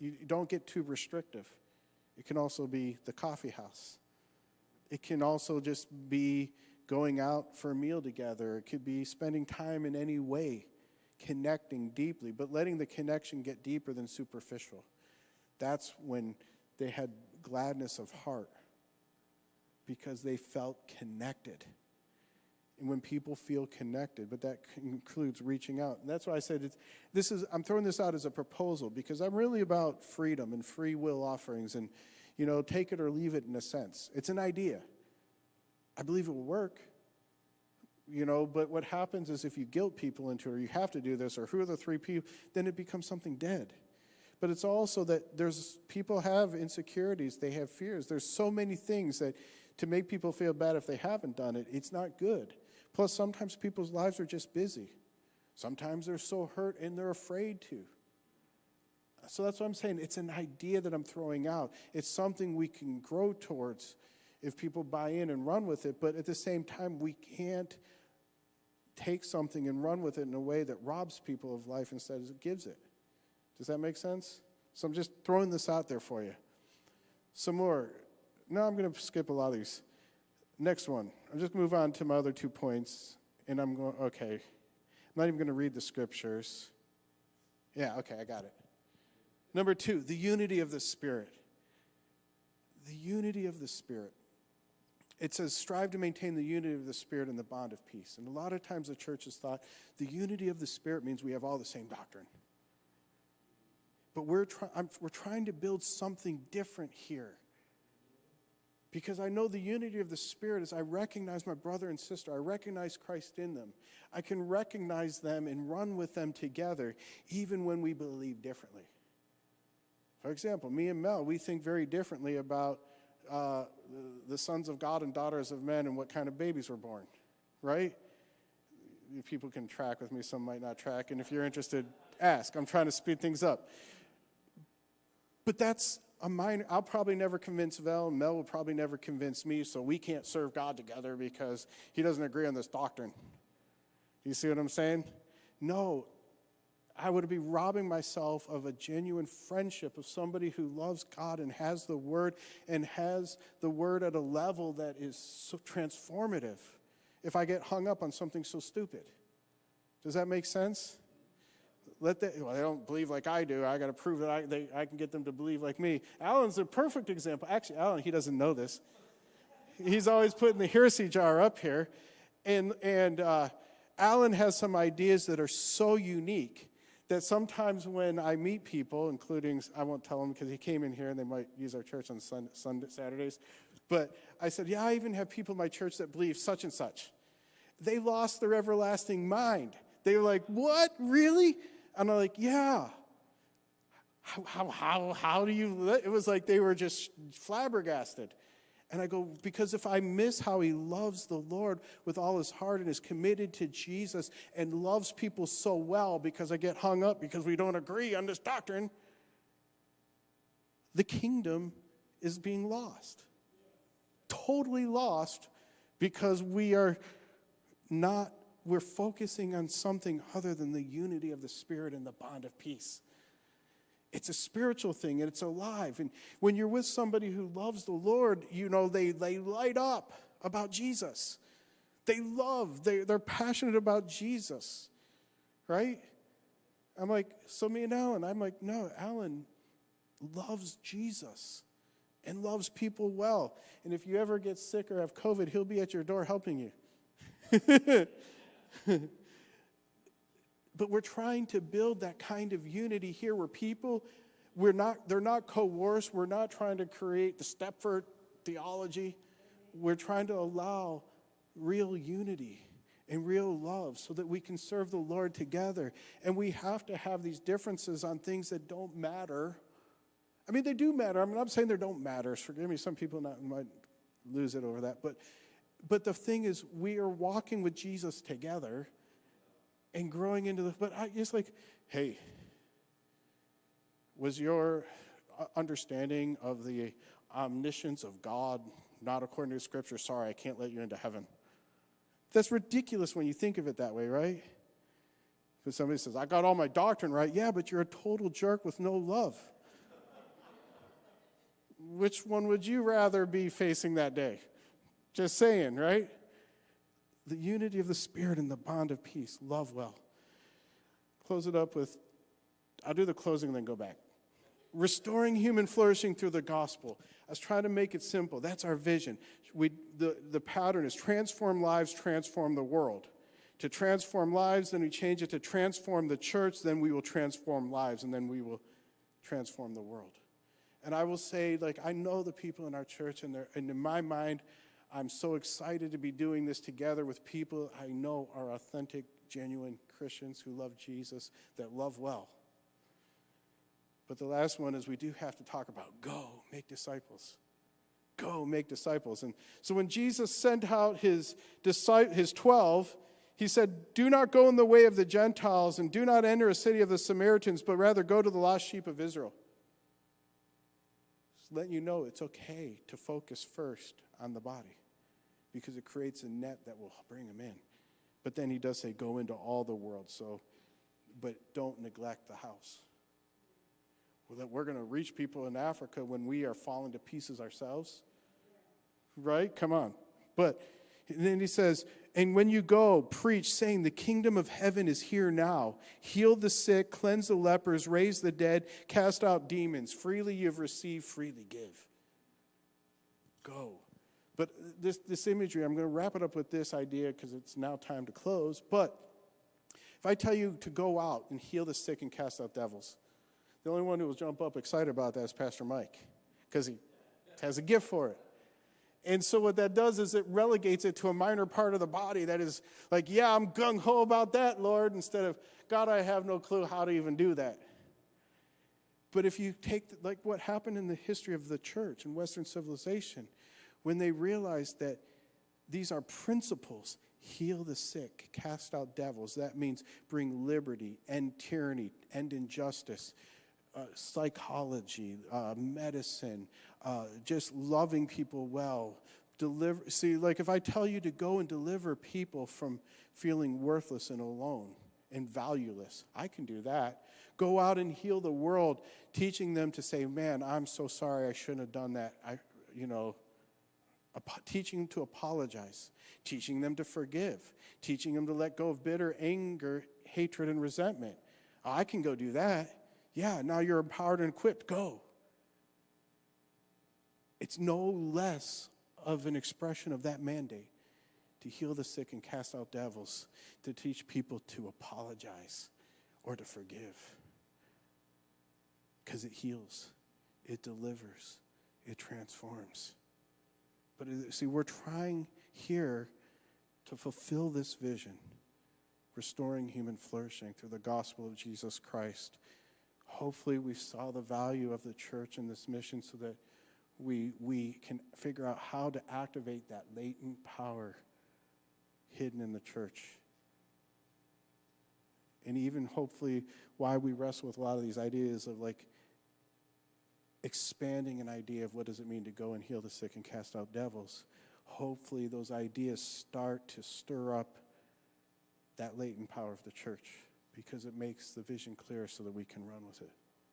You don't get too restrictive. It can also be the coffee house. It can also just be going out for a meal together. It could be spending time in any way, connecting deeply, but letting the connection get deeper than superficial. That's when they had gladness of heart, because they felt connected. And when people feel connected, but that includes reaching out. And that's why I said I'm throwing this out as a proposal, because I'm really about freedom and free will offerings and, take it or leave it in a sense. It's an idea. I believe it will work. But what happens is if you guilt people into it, or you have to do this, or who are the three people, then it becomes something dead. But it's also that people have insecurities, they have fears. There's so many things that to make people feel bad if they haven't done it, it's not good. Plus, sometimes people's lives are just busy. Sometimes they're so hurt and they're afraid to. So that's what I'm saying. It's an idea that I'm throwing out. It's something we can grow towards if people buy in and run with it. But at the same time, we can't take something and run with it in a way that robs people of life instead of it gives it. Does that make sense? So I'm just throwing this out there for you. Some more. No, I'm going to skip a lot of these. Next one. I'll just move on to my other 2 points. And I'm going, okay. I'm not even going to read the scriptures. Yeah, okay, I got it. Number 2, the unity of the Spirit. The unity of the Spirit. It says, strive to maintain the unity of the Spirit in the bond of peace. And a lot of times the church has thought the unity of the Spirit means we have all the same doctrine. But we're trying to build something different here. Because I know the unity of the Spirit is I recognize my brother and sister. I recognize Christ in them. I can recognize them and run with them together even when we believe differently. For example, me and Mel, we think very differently about the sons of God and daughters of men and what kind of babies were born, right? If people can track with me, some might not track. And if you're interested, ask. I'm trying to speed things up. But that's a minor. I'll probably never convince Vel, and Mel will probably never convince me, so we can't serve God together because he doesn't agree on this doctrine. You see what I'm saying? No, I would be robbing myself of a genuine friendship of somebody who loves God and has the Word at a level that is so transformative if I get hung up on something so stupid. Does that make sense? They don't believe like I do. I got to prove that I can get them to believe like me. Alan's a perfect example. Actually, Alan, he doesn't know this. He's always putting the heresy jar up here. And Alan has some ideas that are so unique that sometimes when I meet people, including, I won't tell them because he came in here and they might use our church on Saturdays. But I said, yeah, I even have people in my church that believe such and such. They lost their everlasting mind. They were like, what? Really? And I'm like, yeah. How do you? It was like they were just flabbergasted. And I go, because if I miss how he loves the Lord with all his heart and is committed to Jesus and loves people so well because I get hung up because we don't agree on this doctrine, the kingdom is being lost. Totally lost because we're focusing on something other than the unity of the Spirit and the bond of peace. It's a spiritual thing, and it's alive. And when you're with somebody who loves the Lord, they light up about Jesus. They're passionate about Jesus, right? I'm like, so me and Alan, I'm like, no, Alan loves Jesus and loves people well. And if you ever get sick or have COVID, he'll be at your door helping you. But we're trying to build that kind of unity here where people, they're not coerced. We're not trying to create the Stepford theology. We're trying to allow real unity and real love so that we can serve the Lord together. And we have to have these differences on things that don't matter. I mean, they do matter. I'm not saying they don't matter. Forgive me, some people might lose it over that. But the thing is, we are walking with Jesus together and growing into but it's like, hey, was your understanding of the omniscience of God not according to Scripture? Sorry, I can't let you into heaven. That's ridiculous when you think of it that way, right? If somebody says, I got all my doctrine right, yeah, but you're a total jerk with no love. which one would you rather be facing that day? Just saying, right? The unity of the Spirit and the bond of peace. Love well. Close it up with, I'll do the closing and then go back. Restoring human flourishing through the gospel. I was trying to make it simple. That's our vision. The pattern is transform lives, transform the world. To transform lives, then we change it to transform the church, then we will transform lives, and then we will transform the world. And I will say, I know the people in our church, and in my mind, I'm so excited to be doing this together with people I know are authentic, genuine Christians who love Jesus, that love well. But the last one is we do have to talk about go, make disciples. Go, make disciples. And so when Jesus sent out his 12, he said, do not go in the way of the Gentiles and do not enter a city of the Samaritans, but rather go to the lost sheep of Israel. Just letting you know it's okay to focus first on the body because it creates a net that will bring them in. But then he does say go into all the world, but don't neglect the house. Well, that we're going to reach people in Africa when we are falling to pieces ourselves. Right? Come on. But then he says, and when you go, preach, saying the kingdom of heaven is here now. Heal the sick, cleanse the lepers, raise the dead, cast out demons. Freely you've received, freely give. Go. But this imagery, I'm going to wrap it up with this idea because it's now time to close. But if I tell you to go out and heal the sick and cast out devils, the only one who will jump up excited about that is Pastor Mike because he has a gift for it. And so what that does is it relegates it to a minor part of the body that is like, yeah, I'm gung-ho about that, Lord, instead of, God, I have no clue how to even do that. But if you take, what happened in the history of the church and Western civilization, when they realized that these are principles, heal the sick, cast out devils, that means bring liberty, end tyranny, end injustice, psychology, medicine, just loving people well. If I tell you to go and deliver people from feeling worthless and alone and valueless, I can do that. Go out and heal the world, teaching them to say, man, I'm so sorry, I shouldn't have done that. Teaching them to apologize, teaching them to forgive, teaching them to let go of bitter anger, hatred, and resentment. I can go do that. Yeah, now you're empowered and equipped. Go. It's no less of an expression of that mandate to heal the sick and cast out devils, to teach people to apologize or to forgive. Because it heals, it delivers, it transforms. But see, we're trying here to fulfill this vision, restoring human flourishing through the gospel of Jesus Christ. Hopefully we saw the value of the church in this mission so that we can figure out how to activate that latent power hidden in the church. And even hopefully why we wrestle with a lot of these ideas of expanding an idea of what does it mean to go and heal the sick and cast out devils. Hopefully those ideas start to stir up that latent power of the church because it makes the vision clear so that we can run with it.